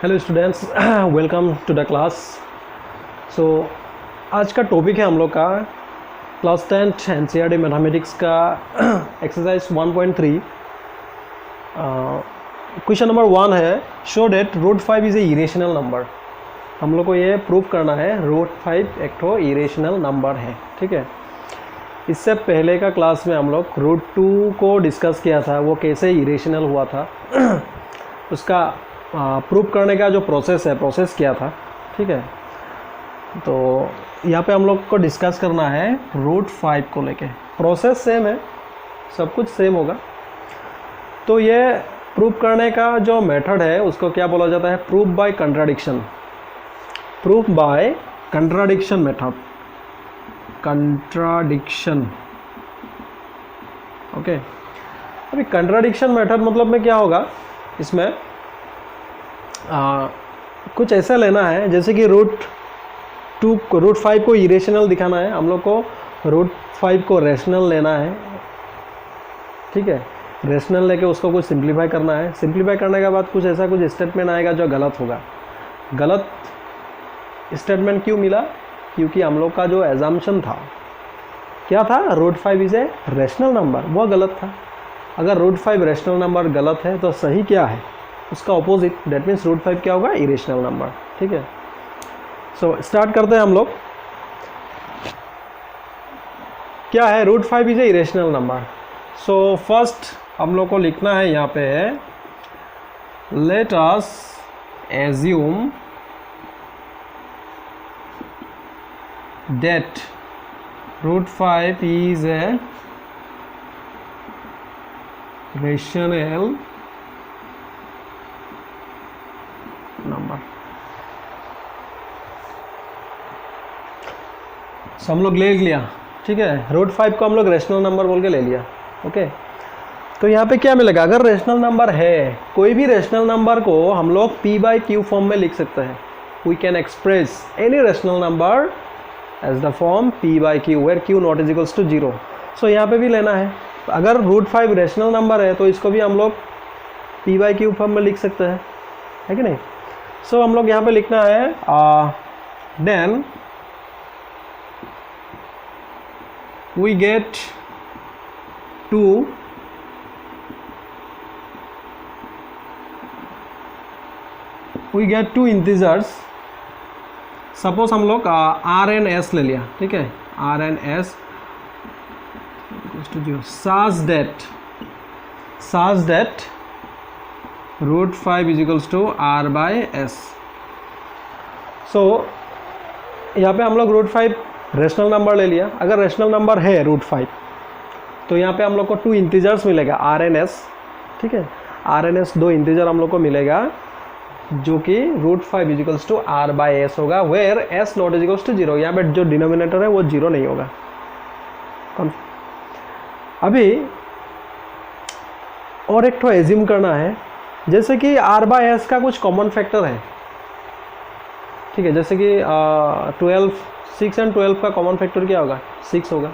Hello students, welcome to the class. So आज का topic है हम लोग का क्लास 10th एनसीईआरटी मैथमेटिक्स का एक्सरसाइज 1.3। क्वेश्चन नंबर 1 है, show that root 5 is a irrational number. हम लोग को ये प्रूव करना है रूट 5 एक तो इरेशनल नंबर है। ठीक है, इससे पहले का क्लास में हम लोग रूट 2 को डिस्कस किया था, वो कैसे इरेशनल हुआ था उसका प्रूव करने का जो प्रोसेस किया था। ठीक है, तो यहाँ पे हम लोग को डिस्कस करना है रूट 5 को लेके। प्रोसेस सेम है, सब कुछ सेम होगा। तो ये प्रूव करने का जो मेथड है उसको क्या बोला जाता है? Proof by contradiction. Proof by contradiction method, contradiction. Okay, अभी कंट्राडिक्शन मेथड मतलब में क्या होगा, इसमें कुछ ऐसा लेना है जैसे कि रूट 5 को इरेशनल दिखाना है, हम लोग को रूट 5 को रेशनल लेना है। ठीक है, रेशनल लेके उसको कुछ सिंप्लीफाई करना है। सिंप्लीफाई करने के बाद कुछ ऐसा कुछ स्टेटमेंट आएगा जो गलत होगा। गलत स्टेटमेंट क्यों मिला? क्योंकि हम लोग का जो एजम्पशन था क्या था, root 5 is a rational number, वो गलत था। अगर रूट 5 रेशनल नंबर गलत है तो सही क्या है? उसका ऑपोजिट, डेट मीन्स रूट 5 क्या होगा? Irrational number. ठीक है, सो स्टार्ट करते हैं हम लोग। क्या है? Root 5 is a irrational number. So first हम लोग को लिखना है यहाँ पे, let us assume that root 5 is a rational number. हम लोग ले लिया। ठीक है, रूट 5 को हम लोग रेशनल नंबर बोल के ले लिया। ओके, तो यहाँ पे क्या मिलेगा? अगर रेशनल नंबर है, कोई भी रेशनल नंबर को हम लोग p बाई क्यू फॉर्म में लिख सकते हैं। We can express any rational number as the form p by q where q not is equals to 0। So यहाँ पे भी लेना है। अगर रूट 5 रेशनल नंबर है तो इसको भी हम लोग p बाई क्यू फॉर्म में लिख सकते हैं, है कि नहीं? सो हम लोग यहाँ पे लिखना है then we get two integers। Suppose हम लोग आर एन एस ले लिया। ठीक है, r and s such that root 5 is equals to r by s. So यहाँ पे हम लोग रूट 5 रेशनल नंबर ले लिया। अगर रेशनल नंबर है रूट 5 तो यहाँ पे हम लोग को 2 इंटीजर्स मिलेगा, आर एन एस। ठीक है, आर एन एस 2 इंटीजर हम लोग को मिलेगा जो कि root 5 is equals to r by s होगा, where s not is equals to 0। यहाँ पे जो डिनोमिनेटर है वो 0 नहीं होगा। अभी और एक तो एज्यूम करना है, जैसे कि आर बाई एस का कुछ कॉमन फैक्टर है। ठीक है, जैसे कि 6 एंड 12 का कॉमन फैक्टर क्या होगा? 6 होगा।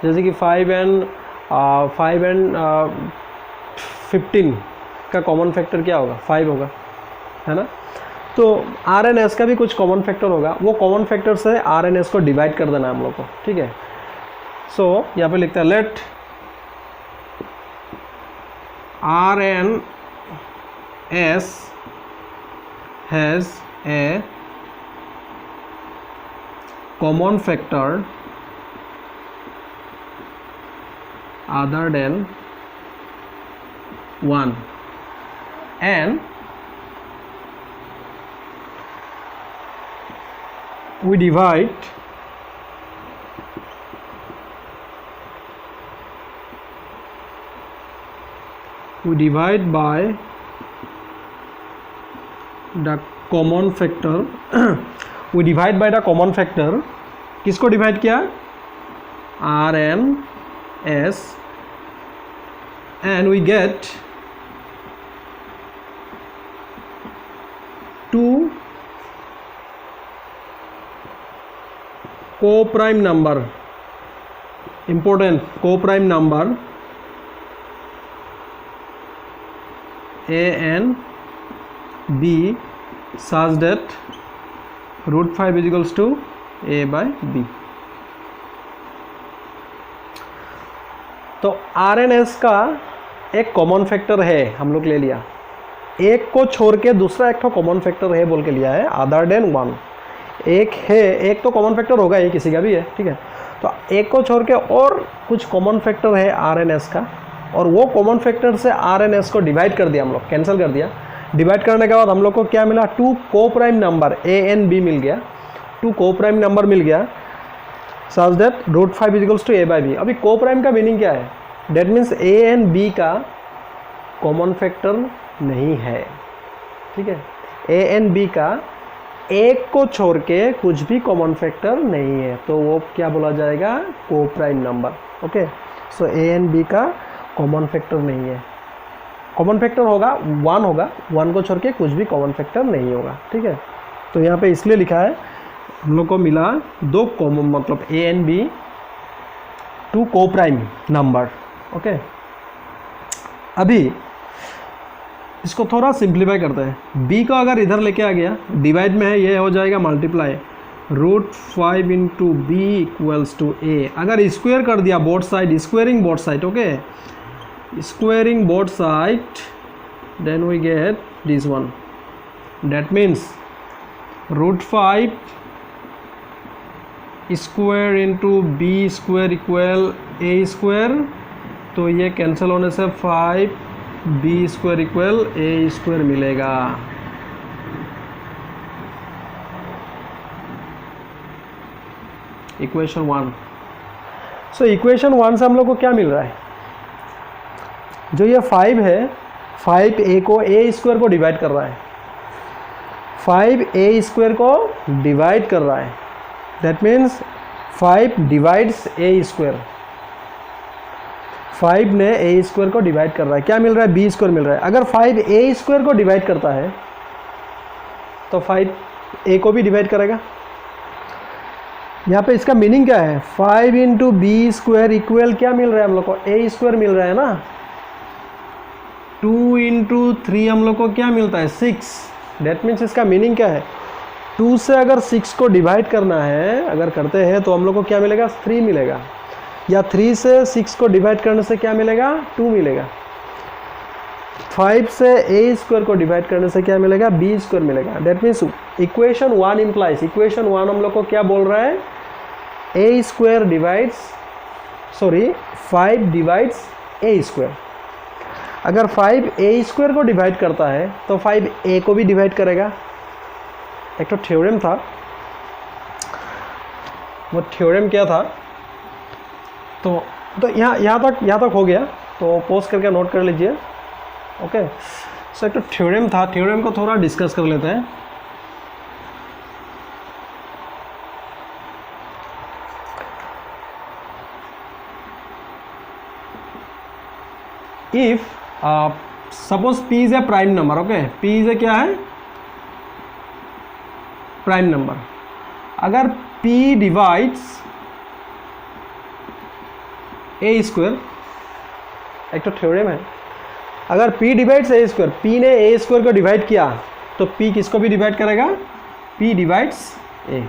जैसे कि 5 एंड 15 का कॉमन फैक्टर क्या होगा? 5 होगा, है ना? तो आर एन एस का भी कुछ कॉमन फैक्टर होगा। वो कॉमन फैक्टर से आर एन एस को डिवाइड कर देना है हम लोग को। ठीक है, सो यहाँ पे लिखते हैं let r and s has a common factor other than 1 and we divide by the common factor we divide by the common factor। किसको डिवाइड किया? R and s, and we get 2 coprime number, important coprime number a and b such that root 5 is equals to a by b। तो are and S का एक common factor है, हम लोग ले लिया, एक को छोड़ के दूसरा एक तो कॉमन फैक्टर है बोल के लिया है, अदर देन 1। एक है, एक तो कॉमन फैक्टर होगा, ये किसी का भी है, ठीक है। तो एक को छोड़ के और कुछ कॉमन फैक्टर है आर एन एस का, और वो कॉमन फैक्टर से आर एन एस को डिवाइड कर दिया, हम लोग कैंसिल कर दिया। डिवाइड करने के बाद हम लोग को क्या मिला, 2 coprime number a and b मिल गया, 2 को प्राइम नंबर मिल गया, such that root 5 is equals to a by b. अभी को प्राइम का मीनिंग क्या है, that means a and b का कॉमन फैक्टर नहीं है, ठीक है। ए एंड बी का एक को छोड़ के कुछ भी कॉमन फैक्टर नहीं है, तो वो क्या बोला जाएगा, coprime number. Okay, so a and b का कॉमन फैक्टर नहीं है। कॉमन फैक्टर होगा 1 होगा, 1 को छोड़ के कुछ भी कॉमन फैक्टर नहीं होगा, ठीक है। तो यहाँ पे इसलिए लिखा है, हम लोग को मिला 2 कॉमन, मतलब ए and B 2 coprime number. Okay, अभी इसको थोड़ा सिंप्लीफाई करते हैं। b को अगर इधर लेके आ गया, डिवाइड में है, ये हो जाएगा multiply, root 5 into b equals to a. अगर स्क्वायर कर दिया both side, squaring both side, okay, squaring both side, then we get this one, that means root 5 square into b square equal a square. तो ये cancel होने से 5 b square equal a square मिलेगा। Equation 1। So equation 1 से हम लोग को क्या मिल रहा है, जो ये 5 है, 5 ए को ए स्क्वायर को डिवाइड कर रहा है, 5 ए स्क्वायर को डिवाइड कर रहा है, that means 5 divides A square. 5 ने ए स्क्वायर को डिवाइड कर रहा है, क्या मिल रहा है, बी स्क्वायर मिल रहा है। अगर 5 ए स्क्वायर को डिवाइड करता है तो 5 ए को भी डिवाइड करेगा। यहाँ पे इसका मीनिंग क्या है, 5 इंटू बी स्क्वायर इक्वल क्या मिल रहा है हम लोग को, ए स्क्वायर मिल रहा है ना। 2 इंटू 3 हम लोग को क्या मिलता है, 6। डेट मीन्स इसका मीनिंग क्या है, 2 से अगर 6 को डिवाइड करना है, अगर करते हैं तो हम लोग को क्या मिलेगा, 3 मिलेगा, या 3 से 6 को डिवाइड करने से क्या मिलेगा, 2 मिलेगा। 5 से ए स्क्वायर को डिवाइड करने से क्या मिलेगा, बी स्क्वायर मिलेगा। That means equation 1 implies, equation 1 हम लोग को क्या बोल रहा है, ए स्क्वायर डिवाइड्स, सॉरी 5 डिवाइड्स ए स्क्वायर। अगर 5 ए स्क्वायर को डिवाइड करता है तो 5 ए को भी डिवाइड करेगा। एक तो थ्योरम था, वो थ्योरम क्या था, तो यहाँ तक हो गया, तो पॉज करके नोट कर लीजिए। ओके, सो एक तो थ्योरम था, थ्योरम को थोड़ा डिस्कस कर लेते हैं। If suppose p is a prime number, okay, p is a क्या है, प्राइम नंबर। अगर p डिवाइड्स ए स्क्वायर, एक तो थ्योरम है, अगर p डिवाइड्स ए स्क्वायर, p ने ए स्क्वायर को डिवाइड किया तो p किसको भी डिवाइड करेगा, p डिवाइड्स a।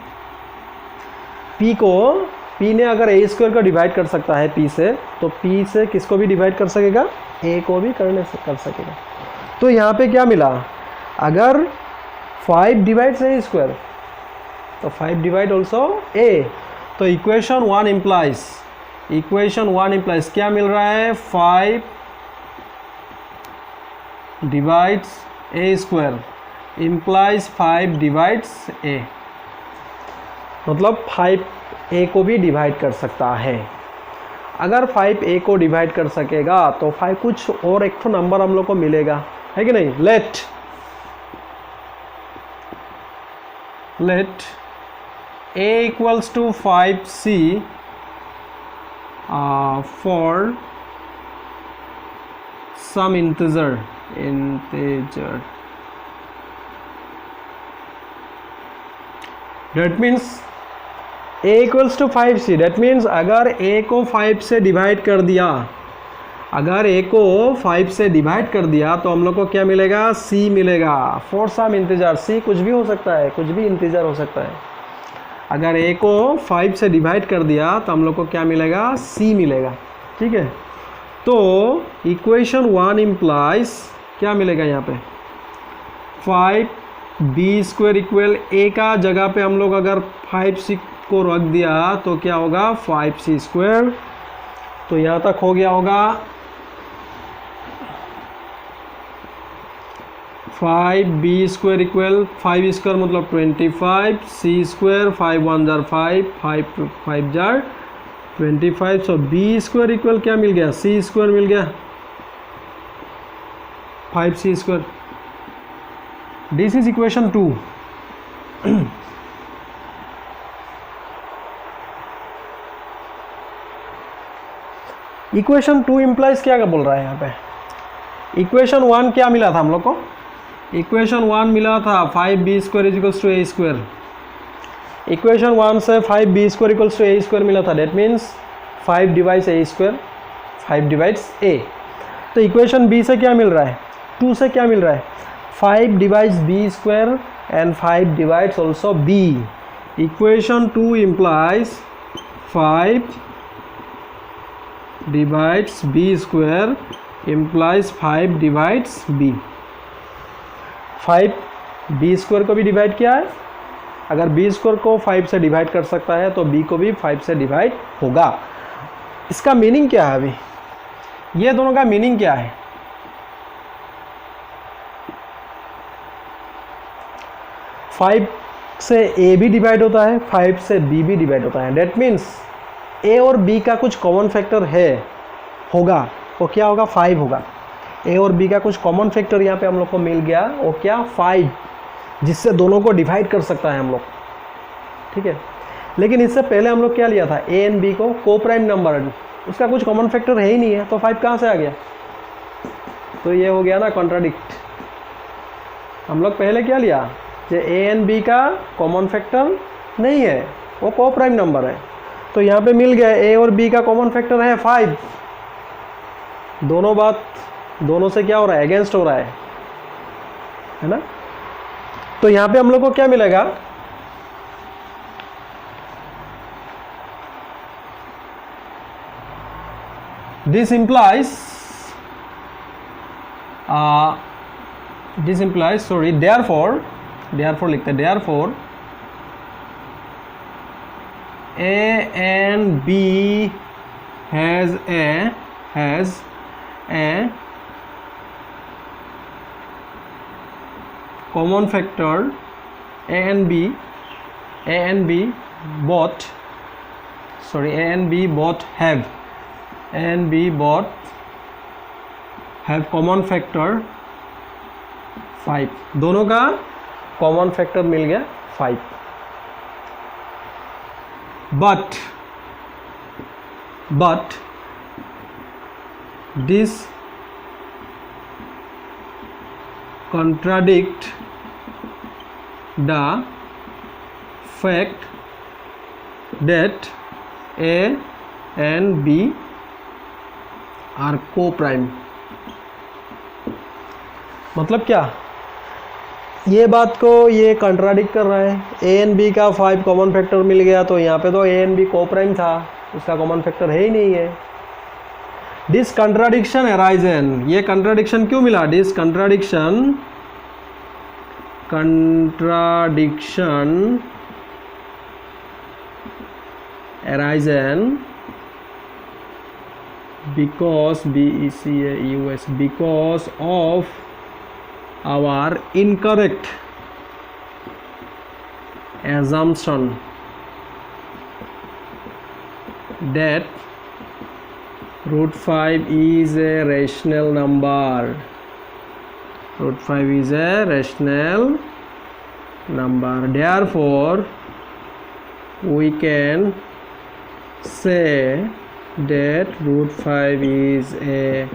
p ने अगर ए स्क्वायर को डिवाइड कर सकता है p से, तो p से किसको भी डिवाइड कर सकेगा, a को भी कर सकेगा। तो यहाँ पे क्या मिला, अगर 5 डिवाइड्स ए स्क्वायर तो 5 डिवाइड ऑल्सो a। तो इक्वेशन 1 इम्प्लाइज, इक्वेशन 1 इम्प्लाइज क्या मिल रहा है, 5 divides A square implies 5 divides a, मतलब 5 a को भी डिवाइड कर सकता है। अगर 5 a को डिवाइड कर सकेगा तो 5 कुछ और एक तो नंबर हम लोग को मिलेगा, है कि नहीं। Let a equals to 5c for some integer, that means a equals to 5c, that means अगर a को 5 से डिवाइड कर दिया, अगर ए को 5 से डिवाइड कर दिया तो हम लोग को क्या मिलेगा, सी मिलेगा। फॉर सम इंटीजर, सी कुछ भी हो सकता है, कुछ भी इंटीजर हो सकता है। अगर ए को 5 से डिवाइड कर दिया तो हम लोग को क्या मिलेगा, सी मिलेगा। ठीक है, तो इक्वेशन 1 इम्प्लाइज क्या मिलेगा यहाँ पे, 5b² इक्वल ए का जगह पे हम लोग अगर 5c को रख दिया तो क्या होगा 5c²। तो यहाँ तक हो गया होगा 5b² इक्वल 5² मतलब 25, c² 5 1 जार 5, 5 5 जार 25। सो b² इक्वल क्या मिल गया, c² मिल गया 5c²। This is equation 2। Equation 2 implies क्या बोल रहा है यहाँ पे। इक्वेशन 1 क्या मिला था हम लोग को, इक्वेशन 1 मिला था 5b² equals to a²। Equation 1 से 5b² इक्वल्स टू a² मिला था, that means 5 divides a², 5 divides a। तो इक्वेशन b से क्या मिल रहा है, 2 से क्या मिल रहा है, 5 divides b² and 5 divides also b। Equation 2 implies 5 divides b² implies 5 divides b। 5 b² को भी डिवाइड किया है, अगर b² को 5 से डिवाइड कर सकता है तो b को भी 5 से डिवाइड होगा। इसका मीनिंग क्या है, अभी ये दोनों का मीनिंग क्या है। 5 से a भी डिवाइड होता है, 5 से b भी डिवाइड होता है। डेट मीन्स a और b का कुछ कॉमन फैक्टर है, होगा, वो क्या होगा 5 होगा। a और b का कुछ कॉमन फैक्टर यहाँ पे हम लोग को मिल गया, वो क्या 5, जिससे दोनों को डिवाइड कर सकता है हम लोग। ठीक है, लेकिन इससे पहले हम लोग क्या लिया था, a एंड b को को प्राइम नंबर, उसका कुछ कॉमन फैक्टर है ही नहीं है, तो 5 कहाँ से आ गया। तो ये हो गया ना कॉन्ट्राडिक्ट। हम लोग पहले क्या लिया, ये a एंड b का कॉमन फैक्टर नहीं है, वो को प्राइम नंबर है। तो यहाँ पे मिल गया a और b का कॉमन फैक्टर है 5। दोनों बात, दोनों से क्या हो रहा है, अगेंस्ट हो रहा है ना। तो यहाँ पे हम लोग को क्या मिलेगा, दिस implies सॉरी therefore लिखते हैं, therefore a and b has a common factor, a and b both have common factor 5। दोनों का कॉमन फैक्टर मिल गया 5। but this contradict the fact that a and b are co-prime। मतलब क्या, ये बात को ये कंट्राडिक्ट कर रहा है। ए एंड बी का 5 कॉमन फैक्टर मिल गया, तो यहाँ पे तो ए एंड बी को प्राइम था, उसका कॉमन फैक्टर है ही नहीं है। दिस कंट्राडिक्शन अराइजन, ये कंट्राडिक्शन क्यों मिला, this contradiction arisen because because of our incorrect assumption that √5 is a rational number। √5 is a rational number, therefore we can say that √5 is a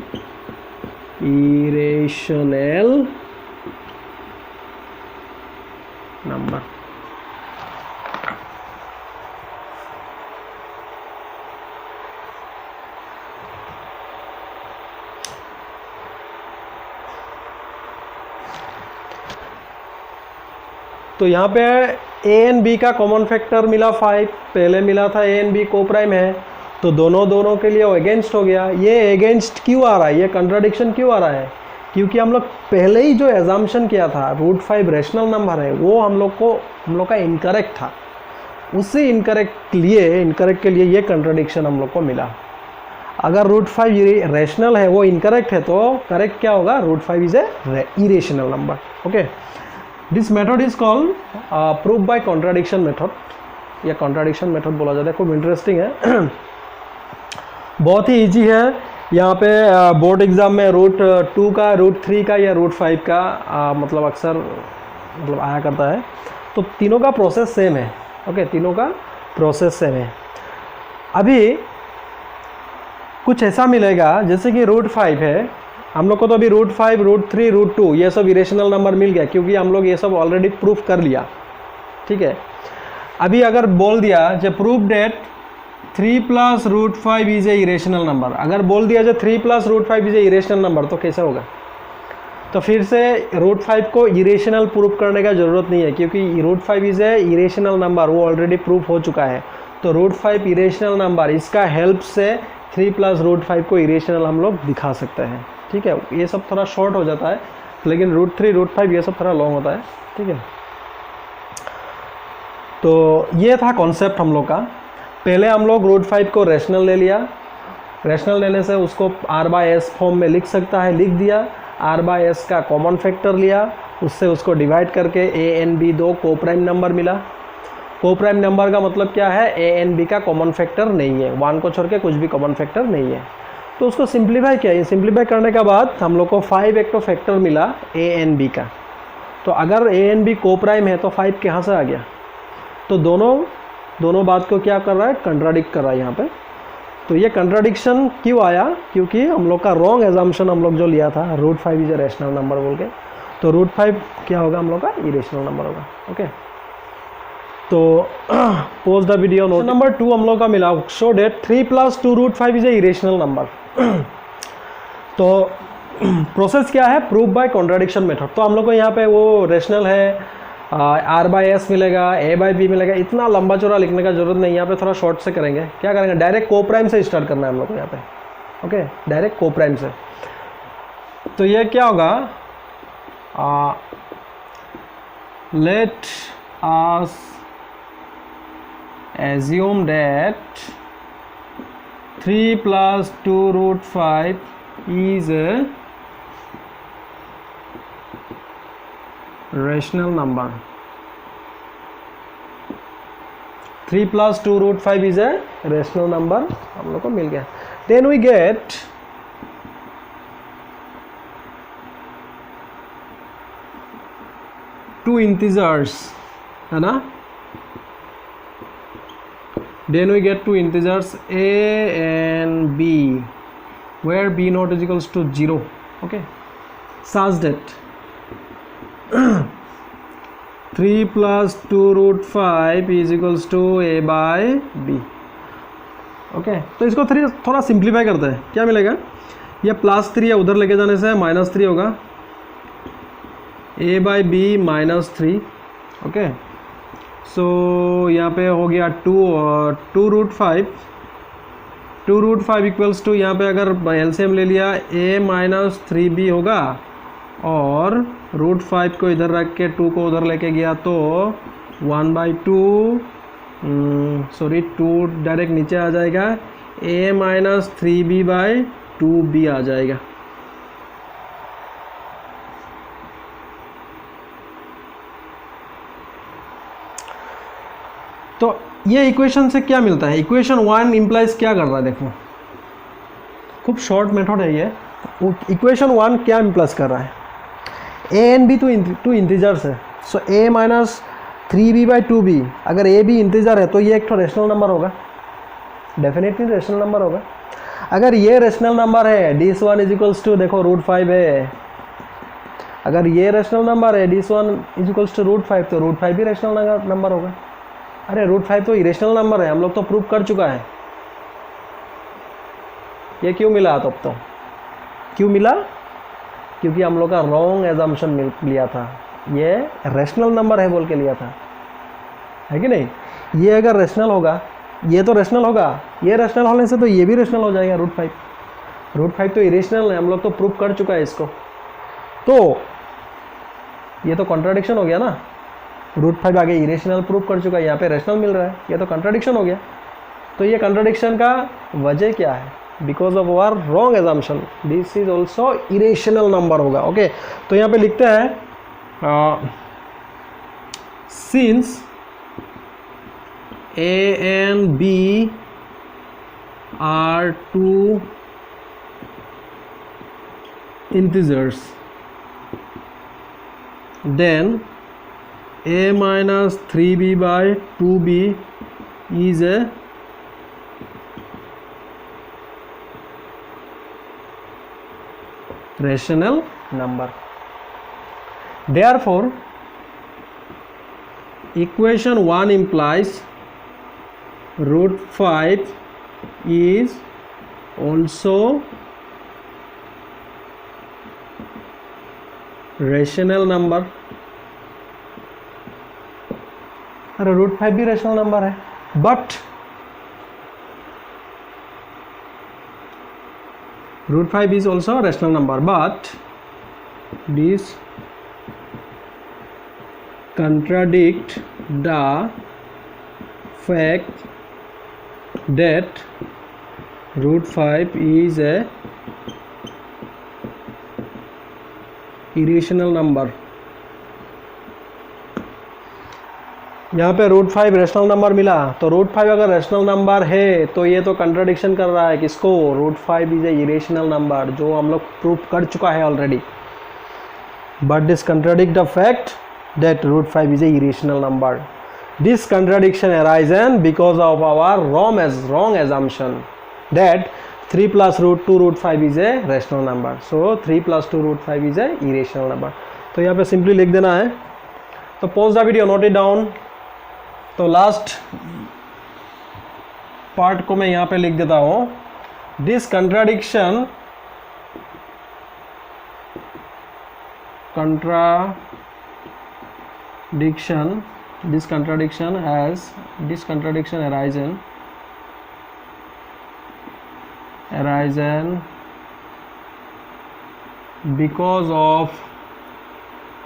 irrational number। तो यहाँ पे ए and b का common factor मिला 5, पहले मिला था ए and B को prime है, तो दोनों के लिए वो अगेंस्ट हो गया। ये अगेंस्ट क्यों आ रहा है, ये कंट्राडिक्शन क्यों आ रहा है? क्योंकि हम लोग पहले ही जो एजम्पशन किया था √5 रैशनल नंबर है, वो हम लोग का इनकरेक्ट था। उसी इनकरेक्ट के लिए ये कंट्राडिक्शन हम लोग को मिला। अगर √5 रैशनल है, वो इनकरेक्ट है, तो करेक्ट क्या होगा? √5 is a irrational number. Okay, this method is called proof by contradiction method, या कॉन्ट्राडिक्शन मेथड बोला जाता है। खूब इंटरेस्टिंग है, बहुत ही इजी है। यहाँ पे बोर्ड एग्ज़ाम में √2 का, √3 का या √5 का मतलब अक्सर मतलब आया करता है। तो तीनों का प्रोसेस सेम है। ओके, तीनों का प्रोसेस सेम है। अभी कुछ ऐसा मिलेगा जैसे कि √5 है, हम लोग को तो अभी √5, √3, √2 ये सब इरेशनल नंबर मिल गया, क्योंकि हम लोग ये सब ऑलरेडी प्रूफ कर लिया। ठीक है, अभी अगर बोल दिया जो proof that 3 + √5 is a irrational number, अगर बोल दिया जो 3 + √5 इज ए इरेशनल नंबर, तो कैसा होगा? तो फिर से √5 को इरेशनल प्रूफ करने का ज़रूरत नहीं है, क्योंकि √5 इज ए इरेशनल नंबर, वो ऑलरेडी प्रूफ हो चुका है। तो √5 इरेशनल नंबर, इसका हेल्प से 3 + √5 को इरेशनल हम लोग दिखा सकते हैं। ठीक है, ये सब थोड़ा शॉर्ट हो जाता है, लेकिन √3, √5 ये सब थोड़ा लॉन्ग होता है। ठीक है, तो ये था कॉन्सेप्ट हम लोग का। पहले हम लोग √5 को रैशनल ले लिया, रैशनल लेने से उसको r/s फॉर्म में लिख सकता है, लिख दिया। r/s का कॉमन फैक्टर लिया, उससे उसको डिवाइड करके a एंड b दो को प्राइम नंबर मिला। को प्राइम नंबर का मतलब क्या है? a एंड b का कॉमन फैक्टर नहीं है, 1 को छोड़ के कुछ भी कॉमन फैक्टर नहीं है। तो उसको सिंप्लीफाई किया, सिंप्लीफाई करने के बाद हम लोग को 5 एक तो फैक्टर मिला a एंड b का। तो अगर a एंड b को प्राइम है तो 5 कहाँ से आ गया? तो दोनों बात को क्या कर रहा है? कंट्राडिक्ट कर रहा है यहाँ पे। तो ये कंट्राडिक्शन क्यों आया? क्योंकि हम लोग का रॉन्ग एजम्पशन हम लोग जो लिया था √5 इज ए रैशनल नंबर बोल के, तो √5 क्या होगा? हम लोग का इरेशनल नंबर होगा। ओके, तो pause the video. Note number 2 हम लोग का मिला, show that 3 + 2 √5 is a irrational number. तो प्रोसेस क्या है? Proof by contradiction method. तो हम लोग को यहाँ पे वो रैशनल है, r/s मिलेगा, a/b मिलेगा। इतना लंबा चौड़ा लिखने का जरूरत नहीं, यहाँ पे थोड़ा शॉर्ट से करेंगे। क्या करेंगे? डायरेक्ट को प्राइम से स्टार्ट करना है हम लोग को यहाँ पे। ओके, डायरेक्ट को प्राइम से। तो ये क्या होगा? Let us assume that 3 + 2 √5 is a rational number. 3 + 2 √5 is a rational number, हम लोग को मिल गया। Then we get two integers, है ना? Then we get two integers a and b, where b not is equals to 0. Okay, such that 3 + 2 √5 is equals to a/b. Okay, तो इसको थोड़ा simplify करते हैं। क्या मिलेगा? ये +3 है, उधर लेके जाने से -3 होगा, a/b -3। ओके, सो यहाँ पे हो गया 2 √5 इक्वल्स टू, यहाँ पे अगर एलसीएम ले लिया a - 3b होगा, और √5 को इधर रख के 2 को उधर लेके गया तो 1/2, सॉरी 2 डायरेक्ट नीचे आ जाएगा, a - 3b/2b आ जाएगा। तो ये इक्वेशन से क्या मिलता है? इक्वेशन 1 इम्प्लाइज क्या कर रहा है? देखो, खूब शॉर्ट मेथड है ये। इक्वेशन 1 क्या इम्प्लाइज कर रहा है? a and b two integers है, सो a - 3b/2b। अगर a b इंटीजर है तो ये एक तो रेशनल नंबर होगा, डेफिनेटली रेशनल नंबर होगा। अगर ये रेशनल नंबर है, d1 इज इक्वल्स टू, देखो √5 है, अगर ये रेशनल नंबर है d1 इज इक्वल्स टू √5, तो √5 भी रेशनल नंबर होगा। अरे √5 तो इरेशनल नंबर है, हम लोग तो प्रूफ कर चुका है। ये क्यों मिला? तब तो क्यों मिला? क्योंकि हम लोग का रॉन्ग एजम्पशन लिया था। ये रेशनल नंबर है बोल के लिया था, है कि नहीं। ये अगर रेशनल होगा, ये तो रेशनल होगा, ये रेशनल होने से तो ये भी रेशनल हो जाएगा √5। √5 तो इरेशनल है, हम लोग तो प्रूव कर चुका है इसको। तो ये तो कॉन्ट्राडिक्शन हो गया ना, √5 आगे इरेशनल प्रूव कर चुका है, यहाँ पे रेशनल मिल रहा है, ये तो कॉन्ट्राडिक्शन हो गया। तो ये कॉन्ट्राडिक्शन का वजह क्या है? Because of our wrong assumption this is also irrational number होगा। ओके, तो यहाँ पे लिखते हैं since A and B are two integers, then A minus 3B by 2B is a rational number. Therefore, equation 1 implies √5 is also rational number। अरे √5 भी rational number है, but √5 is also a rational number, but this contradict the fact that √5 is a irrational number। यहाँ पे √5 rational number मिला, तो √5 अगर rational number है तो ये तो कंट्राडिक्शन कर रहा है किसको? √5 इज ए इरेशनल नंबर, जो हम लोग प्रूव कर चुका है already. But this contradict the fact that √5 is a irrational number. This contradiction arises because of our wrong assumption that 3 plus √2 is a rational number. So 3 plus 2 √5 is a irrational number. तो यहाँ पे simply लिख देना है। तो pause the video, note it down। तो last part को मैं यहाँ पे लिख देता हूँ। This contradiction arisen because of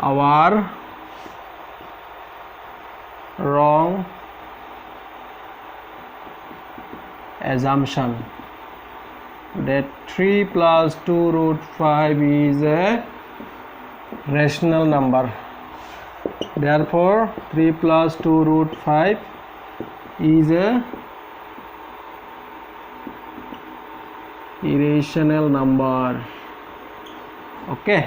our wrong assumption that 3 plus 2 √5 is a rational number। Therefore 3 plus 2 √5 is a irrational number। Okay,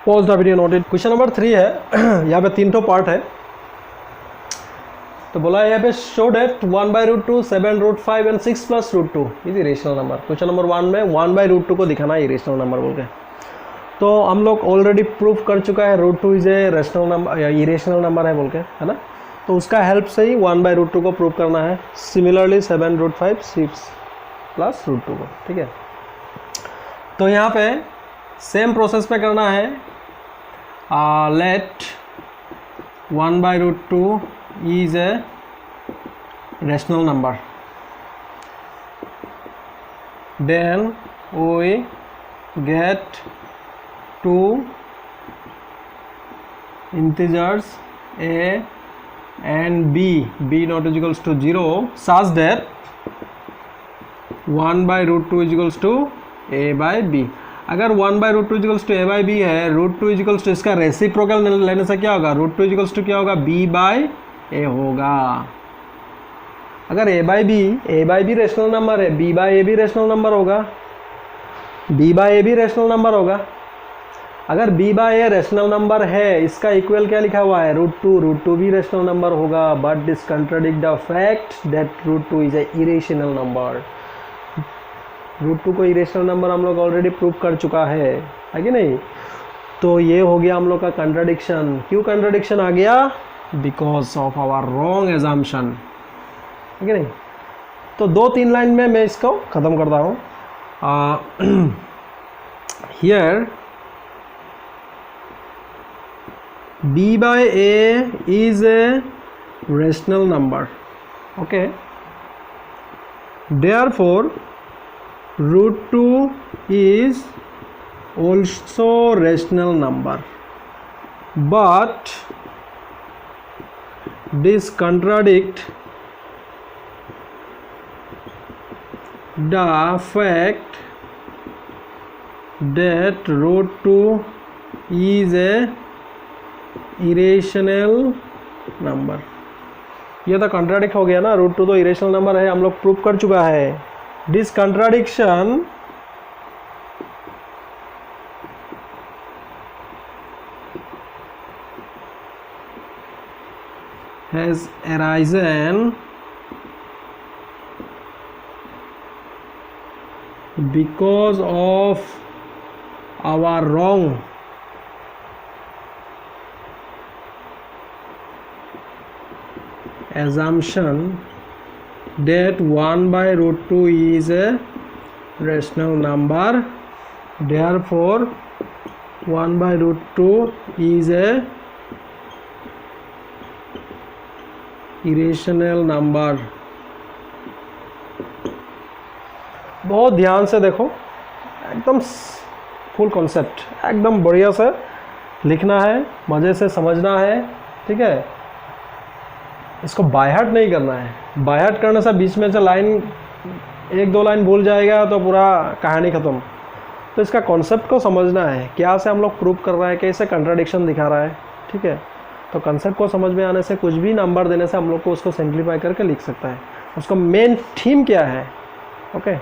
pause the video, noted। Question number 3 है, यहाँ पे 3 पार्ट है। तो बोला है यहाँ पे show that 1/√2 7 √5 and 6 plus √2 is irrational number. Question number 1 में 1/√2 को दिखाना है इरेशनल नंबर बोल के। तो हम लोग ऑलरेडी प्रूफ कर चुका है √2 इज ए रेशनल नंबर या इरेशनल नंबर है बोल के, है ना। तो उसका हेल्प से ही 1/√2 को प्रूफ करना है। सिमिलरली 7 √5 6 plus √2 को, ठीक है। तो यहाँ पे सेम प्रोसेस पे करना है। Let 1/√2 is a rational number, then we get two integers a and b not is equals to 0 such that 1/√2 is equals to a by b। अगर 1/√2 is equals to a by b है, √2 is equals to इसका reciprocal लेने से क्या होगा? √2 is equals to क्या होगा? b by a होगा। अगर a by b rational number है, b by a भी रेशनल नंबर होगा, b by a भी रेशनल नंबर होगा। अगर b by a rational number है, इसका इक्वल क्या लिखा हुआ है? √2 भी रेशनल नंबर होगा। But this contradict the fact that √2 is a irrational number. √2 को इरेशनल नंबर हम लोग ऑलरेडी प्रूव कर चुका है कि नहीं। तो ये हो गया हम लोग का कंट्राडिक्शन। क्यों कंट्राडिक्शन आ गया? Because of our wrong assumption, है कि नहीं। तो 2-3 लाइन में मैं इसको ख़त्म करता हूँ। Here b by a is a rational number. Okay, therefore root 2 is also rational number, but this contradict the fact that root 2 is a irrational number. ये तो कंट्राडिक्ट हो गया ना, रूट 2 तो इरेशनल नंबर है, हम लोग प्रूव कर चुका है. This contradiction has arisen because of our wrong assumption that 1 by root 2 is a rational number. Therefore 1 by root 2 is a irrational number. बहुत ध्यान से देखो, एकदम फुल कॉन्सेप्ट, एकदम बढ़िया से लिखना है, मज़े से समझना है. ठीक है, इसको बाय हार्ट नहीं करना है. बाय हार्ट करने से बीच में से लाइन, एक दो लाइन भूल जाएगा तो पूरा कहानी ख़त्म. तो इसका कॉन्सेप्ट को समझना है, क्या से हम लोग प्रूव कर रहा है, कैसे कंट्राडिक्शन दिखा रहा है. ठीक है, तो कंसेप्ट को समझ में आने से कुछ भी नंबर देने से हम लोग को उसको सिंप्लीफाई करके लिख सकता है. उसको मेन थीम क्या है. ओके,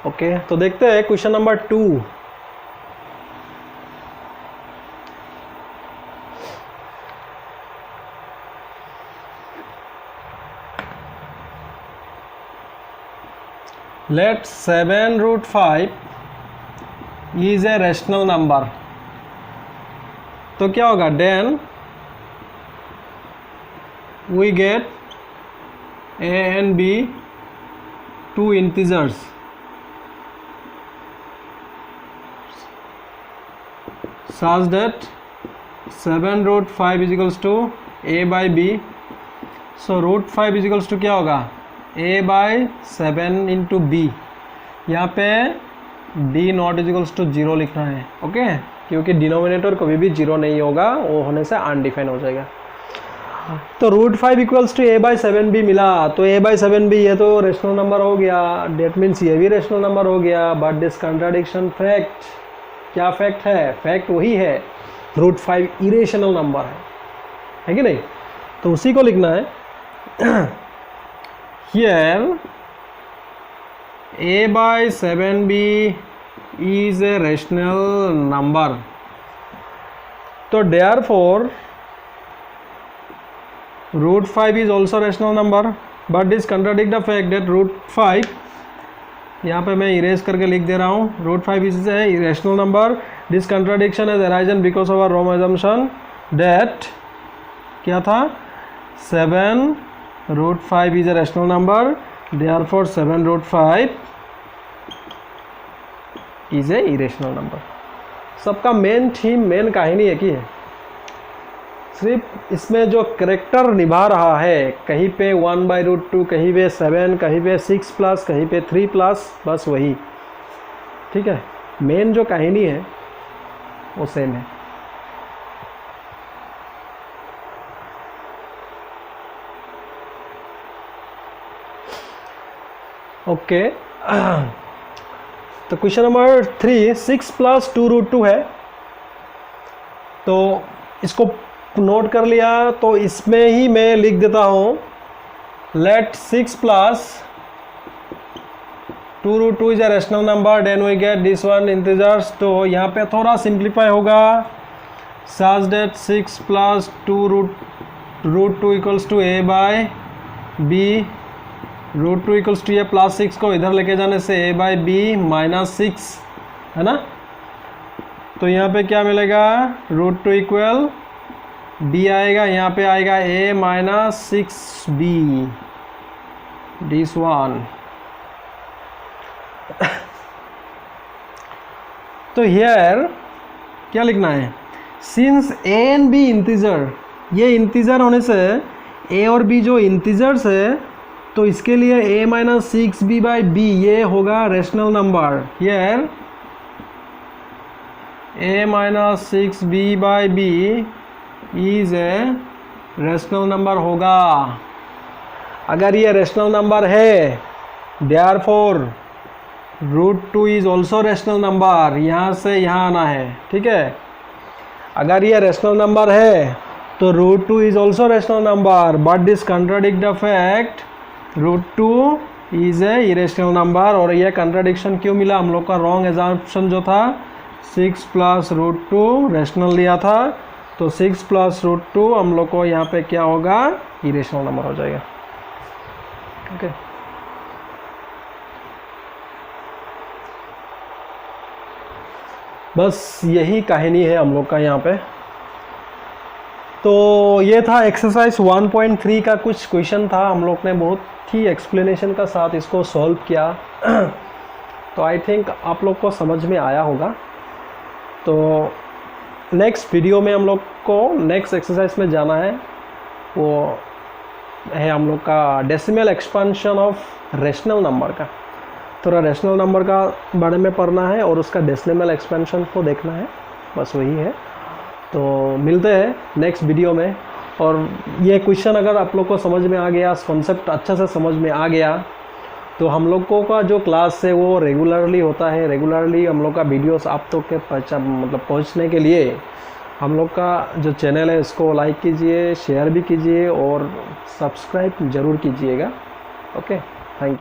ओके, तो देखते हैं question number 2. Let 7 root 5 is a rational number. तो क्या होगा, then we get a and b two integers such that 7 root 5 is equals to a by b. So root 5 is equals to क्या होगा, a by 7 into B. यहाँ पे b not is equals to 0 लिखना है. Okay, क्योंकि denominator कभी भी 0 नहीं होगा, वो होने से अनडिफाइन हो जाएगा. तो root 5 equals to a by 7b मिला, तो a बाई 7b ये तो रेशनल नंबर हो गया. डेट मीन्स ये भी रेशनल नंबर हो गया. बट दिस कंट्राडिक्शन फैक्ट, क्या फैक्ट है, फैक्ट वही है, रूट 5 इरेशनल नंबर है कि नहीं. तो उसी को लिखना है. Here a by 7b is a rational number. So therefore root 5 is also rational number, but this contradict the fact that root 5, यहाँ पे मैं इरेज करके लिख दे रहा हूँ, root 5 is a irrational number. This contradiction has arisen because of our wrong assumption that क्या था, 7 root 5 is a rational number. Therefore 7 root 5 is a irrational number. सबका मेन थीम, मेन कहानी एक ही है, सिर्फ इसमें जो करेक्टर निभा रहा है, कहीं पे 1 बाई रूट 2, कहीं पे 7, कहीं पे 6 प्लस, कहीं पे 3 प्लस, बस वही. ठीक है, मेन जो कहानी है वो सेम है. ओके, तो क्वेश्चन नंबर 3, 6 प्लस 2 रूट 2 है. तो इसको नोट कर लिया, तो इसमें ही मैं लिख देता हूँ, let 6 plus 2 root 2 is a rational number, then we get this one integers. तो यहाँ पे थोड़ा सिंप्लीफाई होगा, such that 6 plus 2 root 2 equals to a by b. Root 2 equals to ये प्लस 6 को इधर लेके जाने से a बाई बी माइनस 6 है ना. तो यहाँ पे क्या मिलेगा, रूट 2 इक्वल b आएगा, यहाँ पे आएगा a minus 6b, this one. तो हियर क्या लिखना है, since a and b integer, ये इंटीजर होने से ए और बी जो इंटीजर्स है, तो इसके लिए a minus 6b by b ये होगा rational number. Here a minus 6b by b is a rational number होगा। अगर ये रेशनल नंबर है, therefore √2 is also rational number, यहाँ से यहाँ आना है, ठीक है। अगर ये रेशनल नंबर है तो √2 is also rational number, but this contradict the fact √2 is a irrational number. और ये कंट्राडिक्शन क्यों मिला, हम लोग का रॉन्ग एजम्पशन जो था 6 प्लस √2 रेशनल लिया था, तो 6 प्लस √2 हम लोग को यहाँ पे क्या होगा, इरेशनल नंबर हो जाएगा। ओके बस यही कहानी है हम लोग का यहाँ पे। तो ये था एक्सरसाइज 1.3 का कुछ क्वेश्चन था, हम लोग ने बहुत ही एक्सप्लेनेशन का साथ इसको सॉल्व किया। तो आई थिंक आप लोग को समझ में आया होगा। तो नेक्स्ट वीडियो में हम लोग को नेक्स्ट एक्सरसाइज में जाना है, वो है हम लोग का decimal expansion of rational number का। थोड़ा रेशनल नंबर का बारे में पढ़ना है और उसका डेसिमल एक्सपेंशन को देखना है, बस वही है। तो मिलते हैं नेक्स्ट वीडियो में। और ये क्वेश्चन अगर आप लोग को समझ में आ गया, कॉन्सेप्ट अच्छा से समझ में आ गया, तो हम लोगों का जो क्लास है वो रेगुलरली होता है। रेगुलरली हम लोग का वीडियोस आप तक के पहुंचने के लिए हम लोग का जो चैनल है इसको लाइक कीजिए, शेयर भी कीजिए और सब्सक्राइब ज़रूर कीजिएगा। ओके।